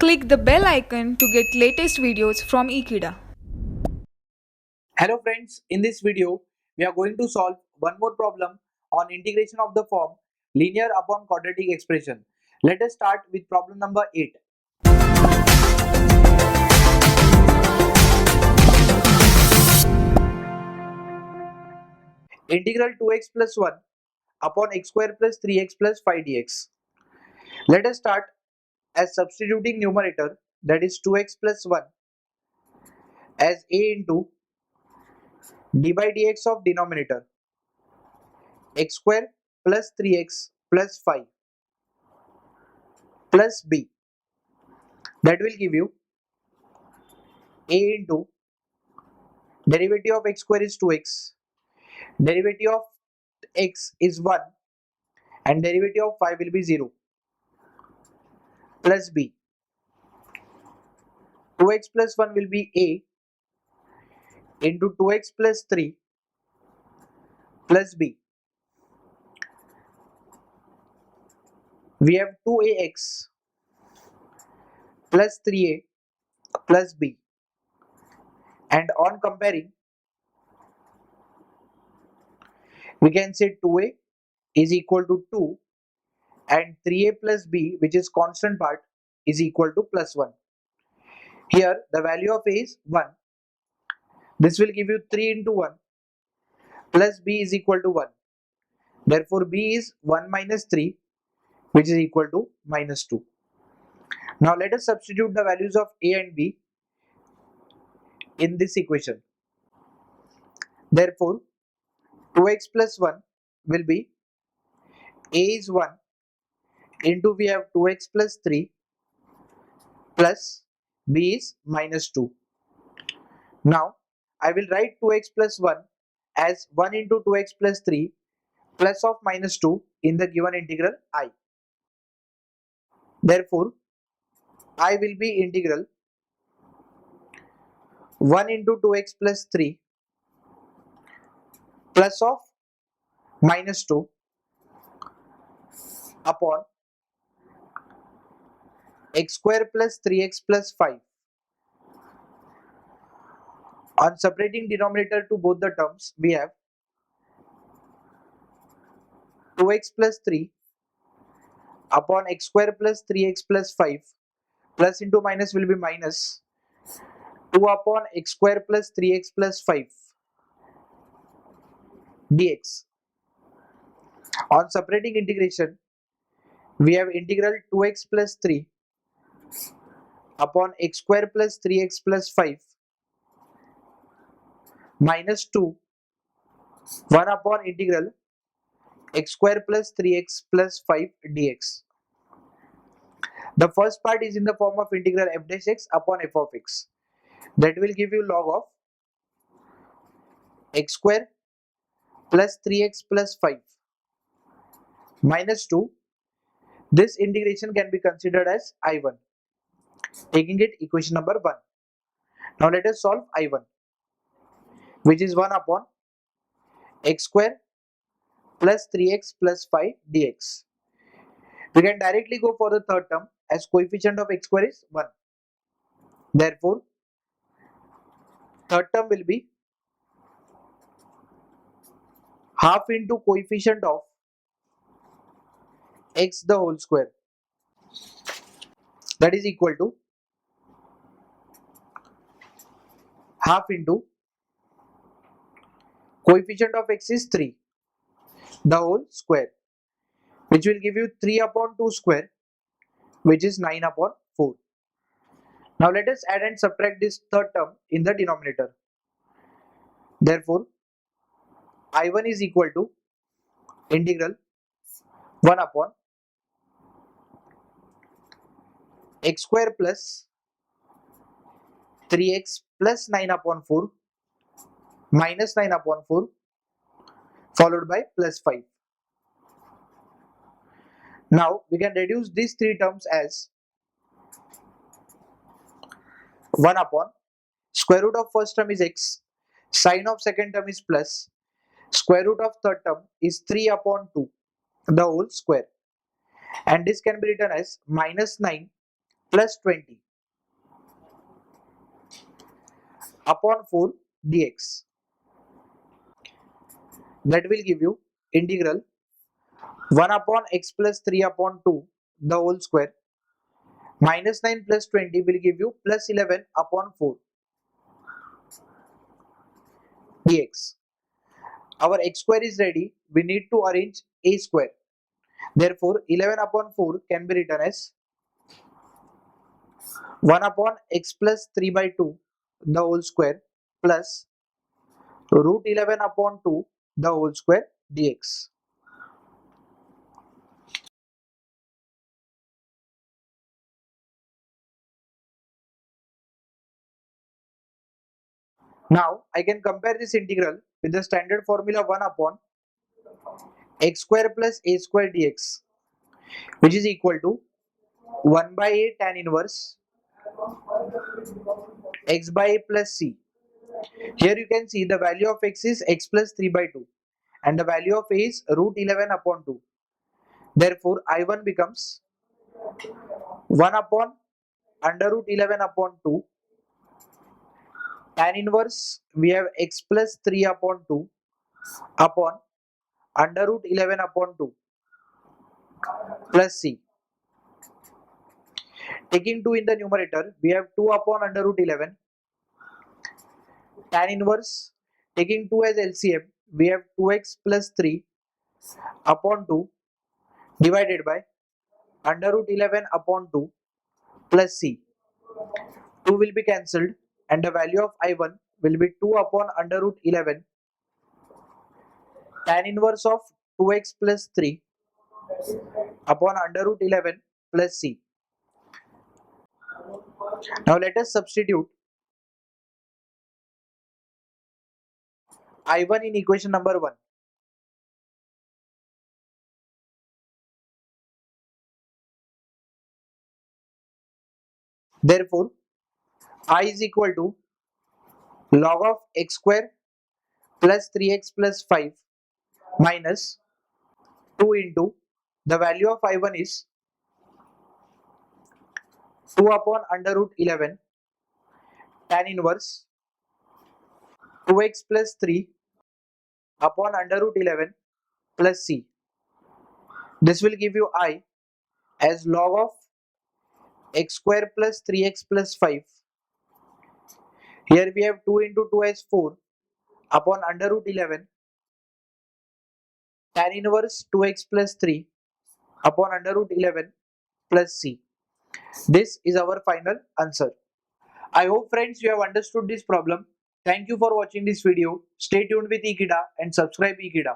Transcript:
Click the bell icon to get latest videos from Ekeeda. Hello friends, in this video we are going to solve one more problem on integration of the form linear upon quadratic expression. Let us start with problem number 8. Integral 2x plus 1 upon x square plus 3x plus Phi Dx. Let us start as substituting numerator, that is 2x plus 1, as a into d by dx of denominator, x square plus 3x plus 5 plus b. That will give you a into derivative of x square is 2x, derivative of x is 1, and derivative of 5 will be 0, plus b. 2x plus 1 will be a into 2x plus 3 plus b. We have 2ax plus 3a plus b, and on comparing we can say 2a is equal to 2 and 3a plus b, which is constant part, is equal to plus 1. Here the value of a is 1. This will give you 3 into 1 plus b is equal to 1. Therefore b is 1 minus 3, which is equal to minus 2. Now let us substitute the values of a and b in this equation. Therefore 2x plus 1 will be a is 1 into we have 2x plus 3 plus b is minus 2. Now I will write 2x plus 1 as 1 into 2x plus 3 plus of minus 2 in the given integral I. Therefore I will be integral 1 into 2x plus 3 plus of minus 2 upon x square plus 3x plus 5. On separating denominator to both the terms, we have 2x plus 3 upon x square plus 3x plus 5, plus into minus will be minus 2 upon x square plus 3x plus 5 dx. On separating integration, we have integral 2x plus 3 upon x square plus 3x plus 5 minus 2 1 upon integral x square plus 3x plus 5 dx. The first part is in the form of integral f dash x upon f of x. That will give you log of x square plus 3x plus 5 minus 2. This integration can be considered as I1, taking it equation number 1. Now let us solve I1, which is 1 upon x square plus 3x plus 5 dx. We can directly go for the third term as coefficient of x square is 1. Therefore, third term will be half into coefficient of x the whole square, that is equal to half into coefficient of x is 3 the whole square, which will give you 3 upon 2 square, which is 9 upon 4. Now let us add and subtract this third term in the denominator. Therefore I1 is equal to integral 1 upon x square plus 3x plus 9 upon 4 minus 9 upon 4 followed by plus 5. Now we can reduce these three terms as 1 upon square root of first term is x, sine of second term is plus, square root of third term is 3 upon 2 the whole square, and this can be written as minus 9 plus 20 upon 4 dx. That will give you integral 1 upon x plus 3 upon 2 the whole square minus 9 plus 20 will give you plus 11 upon 4 dx. Our x square is ready. We need to arrange a square. Therefore, 11 upon 4 can be written as 1 upon x plus 3 by 2 the whole square plus root 11 upon 2 the whole square dx. Now I can compare this integral with the standard formula 1 upon x square plus a square dx, which is equal to 1 by a tan inverse x by a plus c. Here you can see the value of x is x plus 3 by 2 and the value of a is root 11 upon 2. Therefore, I1 becomes 1 upon under root 11 upon 2 tan inverse we have x plus 3 upon 2 upon under root 11 upon 2 plus c. Taking 2 in the numerator, we have 2 upon under root 11 tan inverse. Taking 2 as LCM, we have 2x plus 3 upon 2 divided by under root 11 upon 2 plus c. 2 will be cancelled and the value of I1 will be 2 upon under root 11 tan inverse of 2x plus 3 upon under root 11 plus c. Now let us substitute I1 in equation number 1. Therefore, I is equal to log of x square plus 3x plus 5 minus 2 into the value of I1 is 2 upon under root 11 tan inverse 2x plus 3 upon under root 11 plus c. This will give you I as log of x square plus 3x plus 5. Here we have 2 into 2 as 4 upon under root 11 tan inverse 2x plus 3 upon under root 11 plus c. This is our final answer. I hope friends you have understood this problem. Thank you for watching this video. Stay tuned with Ekeeda and subscribe Ekeeda.